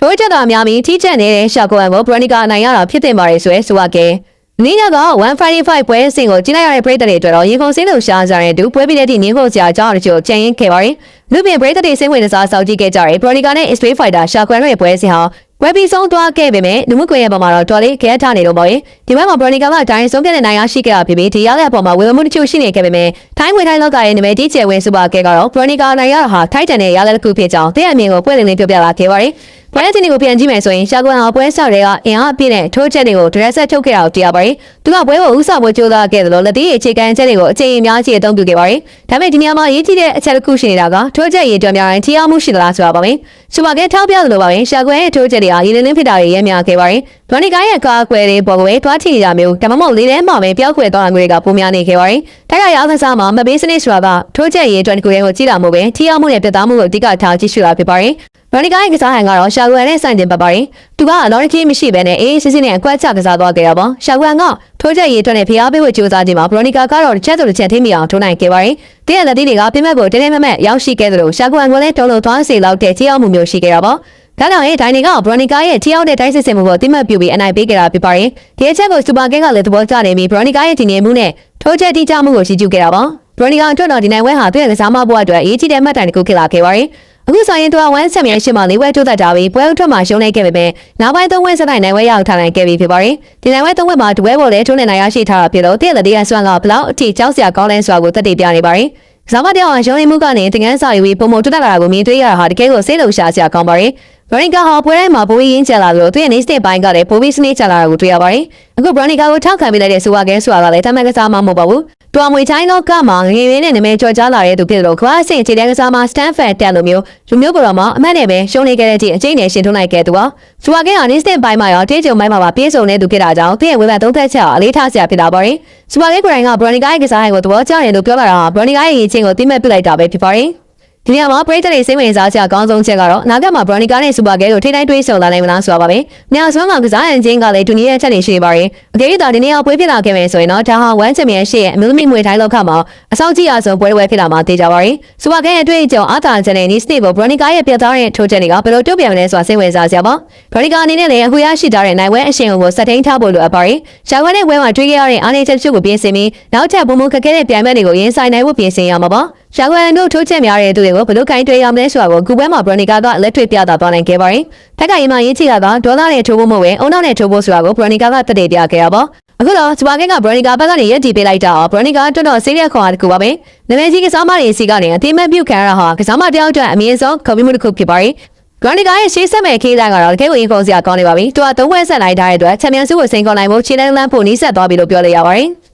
ထိုချက်တော်များပြီးထိချက်နေတဲ့ရှာကွန်ကိုဘရိုနီကာနိုင်ရတာဖြစ်တင်ပါတယ်ဆိုရခဲ့နီညာက155ပွဲအဆင့်ကိုကျင်းလိုက်ရတဲ့ပရိသတ်တွေအတွက်တော့ရေကုန်စင်းလို့ရှားကြတဲ့သူပွဲပြီးတဲ့ဒီနင်းဖို့ကြာကြောင်းတချို့ကျန်ရင်ခဲ့ပါတယ်လူပြင်ပရိသတ်တွေစိတ်ဝင်စားစောင့်ကြည့်ခဲ့ကြတဲ့ဘရိုနီကာနဲ့ Street Fighter ရှာကွန်ရဲ့ပွဲစဉ်ဟာဝက်ပြီးဆုံးသွားခဲ့ပေမဲ့လူမှုကွန်ရက်ပေါ်မှာတော့တော်လေးခဲထားနေတော့ပေါ့ဒီဘက်မှာဘရိုနီကာကဒိုင်းဆုံးခဲ့တဲ့နိုင်ရရှိခဲ့တာဖြစ်ပြီးဒီရတဲ့အပေါ်မှာဝေမှုတချို့ရှိနေခဲ့ပေမဲ့ထိုင်းငွေထိုင်းလောက်ကရဲ့နာမည်ကြီးကျယ်ဝင်းစူပါကဲကတော့ဘရိုနီကာနိုင်ရတာဟာထိုက်တန်တဲ့ရတဲ့တစ်ခုဖြစ်ကြောင်းတဲ့အမြင်ကိုပွင့်လင်းလင်းပြောပြလာခဲ့ပါတယ်ပွဲစဉ်တွေကိုပြန်ကြည့်မယ်ဆိုရင်ရှာကွန်အောင်ပွဲဆောက်တွေကအင်အားအပြည့်နဲ့ထိုးချက်တွေကိုဒရက်ဆက်ထုတ်ခဲ့တာကိုတွေ့ရပါတယ်။သူကပွဲကိုဥစားပွဲကြိုးစားခဲ့တယ်လို့လက်သေးအခြေခံချက်တွေကိုအချိန်အများကြီးအသုံးပြုခဲ့ပါတယ်။ဒါပေမဲ့ဒီနေရာမှာအရေးကြီးတဲ့အချက်တစ်ခုရှိနေတာကထိုးချက်ရည်တော်များတိုင်းထိရောက်မှုရှိသလားဆိုတာပါပဲ။စူပါကဲထောက်ပြသလိုပါပဲရှာကွန်ရဲ့ထိုးချက်တွေဟာရည်လင်းဖြစ်တာတွေရဲများခဲ့ပါတယ်။ဘရိုနီကာရဲ့ကားကွယ်တွေပေါ်ကွယ်တွားထိနေတာမျိုးဒါမှမဟုတ်လေးထဲမှာပဲပျောက်ကွယ်သွားတာမျိုးတွေကပုံများနေခဲ့ပါတယ်။တိုက်ရရောက်ကစားမှာမပေးစနစ်ဆိုတာကထိုးချက်ရည်အတွက်ကိုယ်ကိုကြည့်လာမှုပဲထိရောက်မှုနဲ့ပြတ်သားမှုကိုအဓိကထားကြည့်ရှုတာဖြစ်ပါတယ်။ဘရိုနီကာရဲ့ကစားဟန်ကတော့ရှာကွန်နဲ့ဆိုင်တင်ပတ်ပါတယ်။သူကအလော်ရခီမရှိဘဲနဲ့အေးစစ်စစ်နဲ့အကွက်ချကစားသွားခဲ့တာပါ။ရှာကွန်ကထိုးချက်ရည်အတွက်နဲ့ဖျားပေးဝကြိုးစားခြင်းမှာဘရိုနီကာကတော့တစ်ချက်ဆိုတစ်ချက်ထိမိအောင်ထိုးနိုင်ခဲ့ပါတယ်။တဲ့လက်သေးတွေကပြင်းမဲ့ကိုတဲတဲမက်မက်ရောက်ရှိခဲ့သလိုရှာကွန်ကလည်းတုံးလုံးသွားစေလောက်တဲ့ထိရောက်မှုမျိုးရှိခဲ့တာပါ။ဒါကြောင့်ဒိုင်နေကဘရိုနီကာရဲ့ထိရောက်တဲ့တိုင်းစစ်စင်မှုကိုတိမှတ်ပြုပြီးအနိုင်ပေးခဲ့တာဖြစ်ပါတယ်။ဒီအချက်ကိုစူပါကဲကလည်းသဘောကျနေပြီးဘရိုနီကာရဲ့တည်ငြိမ်မှုနဲ့ထိုးချက်တိကျမှုကိုရှိကျူခဲ့တာပါ။ဘရိုနီကာအတွက်တော့ဒီနိုင်ဝဲဟာသူ့ရဲ့ကစားမဘဝအတွက်အရေးကြီးတဲ့မှတ်တိုင်တစ်ခုဖြစ်လာခဲ့ပါတယ်။အခုဆိုရင်သူက1ဆက်မြေရှင်းမှာ၄ဝဲထိုးသက်ထားပြီးပွဲဥထွက်မှာရှုံးနေခဲ့ပေမဲ့နောက်ပိုင်း3ဝဲဆက်နိုင်နိုင်ဝဲရောက်ထားနိုင်ခဲ့ပြီဖြစ်ပါတယ်။ဒီနိုင်ဝဲ3ဝဲမှာဒွဲပေါ်လဲထိုးနေနိုင်ရရှိထားတာဖြစ်လို့တဲ့လက်သေးအစွမ်းကဘလောက်အထိကြောက်စရာကောင်းလဲဆိုတာကိုသက်သေပြနေပါတယ်။ကစားမတရားအောင်ရှုံးနေမှုကနေတင်ငန်းစာယူပြီးပုံမထွက်တက်လာတာကိုမြင်တွေ့ရတာဟာတကယ်ကိုစိတ်လှုပ်ရှားစရာကောင်းပါတယ်။ဘရိုနီကာဟာပွဲတိုင်းမှာပိုပြီးရင်းကျလာလို့သူ့ရဲ့ next step ပိုင်းကလည်းပိုပြီးစနစ်ကျလာတာကိုတွေ့ရပါတယ်။အခုဘရိုနီကာကိုထောက်ခံပေးလိုက်တဲ့ဆိုဝါကဲဆိုတာကလည်းတမန်ကစားမှမဟုတ်ပါဘူး။တွာမွေချိုင်းလောကမှာငွေရင်းနဲ့နာမည်ကျော်ကြားလာတဲ့သူဖြစ်လို့ခွားအဆင့်ခြေတန်းကစားမှာ Stanford တက်လို့မျိုးလူမျိုးပေါ်မှာအမှတ်နဲ့ပဲရှုံးနေခဲ့တဲ့အချိန်အကျိန်နဲ့ရှင်ထုံးလိုက်ခဲ့သူပါ။ဆိုဝါကဲဟာ next step ပိုင်းမှာရောတေးကြုံပိုင်းမှာပါပြေးစုံနေသူဖြစ်တာကြောင့်သူ့ရဲ့ဝေဖန်သုံးသက်ချက်အလေးထားစရာဖြစ်လာပါတယ်။ဆိုဝါကဲကိုရိုင်းကဘရိုနီကာရဲ့ကစားဟန်ကိုသဘောကျတယ်လို့ပြောလာတာဟာဘရိုနီကာရဲ့ရည်ချင်းကိုတိမှတ်ပြလိုက်တာပဲဖြစ်ပါတယ်။ဒီနေရာမှာပရိသတ်တွေစိတ်ဝင်စားစရာအကောင်းဆုံးချက်ကတော့အနာဂတ်မှာဘရိုနီကာနဲ့စူပါကဲကိုထိတိုင်းတွေးဆုံလာနိုင်မလားဆိုတာပါပဲ။ညာဆွမ်းကကစားဟန်ချင်းကလည်းဒူနီရဲ့ချက်တွေရှိနေပါတယ်။အကယ်၍ဒါဒီနေရာပွဲဖြစ်လာခဲ့မယ်ဆိုရင်တော့ဒါဟာ1ချန်ပီယံရှစ်ရဲ့အမျိုးသမီးမွေထိုင်းလောကမှာအဆောက်ကြီးအဆုံးပွဲဖြစ်လာမှာသိကြပါရီ။စူပါကဲရဲ့အတွေ့အကြုံအားသာချက်နဲ့နီးစနစ်ကိုဘရိုနီကာရဲ့ပြတ်သားတဲ့ထိုးချက်တွေကဘယ်လိုတုံ့ပြန်မလဲဆိုတာစိတ်ဝင်စားစရာပါ။ဘရိုနီကာအနေနဲ့လည်းအခုရရှိထားတဲ့နိုင်ဝဲအရှင်ကိုစက်ထိန်ထားဖို့လိုအပ်ပါရီ။ရှာခွဲတဲ့ဝဲမှာတွေးခဲ့ရတဲ့အားနည်းချက်တချို့ကိုပြင်ဆင်ပြီးနောက်ထပ်ပုံမှုခက်ခဲတဲ့ပြိုင်ပွဲတွေကိုရင်ဆိုင်နိုင်ဖို့ပြင်ဆင်ရမှာပါ။ရှာခွဲတို့ထိုးချက်များတဲ့သူတွေကိုဘယ်လိုကိုင်းတွေးရမလဲဆိုတာကိုကူပွဲမှာဘရိုနီကာကလက်တွေ့ပြသသွားနိုင်ခဲ့ပါတယ်။ထက်ကရင်မှာရေးချီတာကဒေါ်လာနဲ့ထိုးဖို့မဟုတ်ပဲအုံနောက်နဲ့ထိုးဖို့ဆိုတာကိုဘရိုနီကာကတည်ပြခဲ့တာပါ။အခုတော့စပါကဲကဘရိုနီကာဘက်ကနေရက်တီပေးလိုက်တာဘရိုနီကာတော်တော်ဆေးရခေါ်တာတကူပါပဲ။နာမည်ကြီးကစားမတွေစီကနေအသေးမဲ့ပြုတ်ခံရတာဟာကစားမတယောက်အတွက်အမြင့်ဆုံးခေါ်ပြီးမှုတစ်ခုဖြစ်ပါတယ်။ဘရိုနီကာရဲ့ရှေ့ဆက်မဲ့ခေးတိုင်းကတော့တကယ်ကိုရင်ခုန်စရာကောင်းနေပါပြီ။သူက3ဝဲဆက်လိုက်ထားတဲ့အတွက်ချန်ပီယံစုကိုစိန်ခေါ်နိုင်ဖို့ခြေလန်းလန်းဖို့နီးစပ်သွားပြီလို့ပြောလို့ရပါတယ်။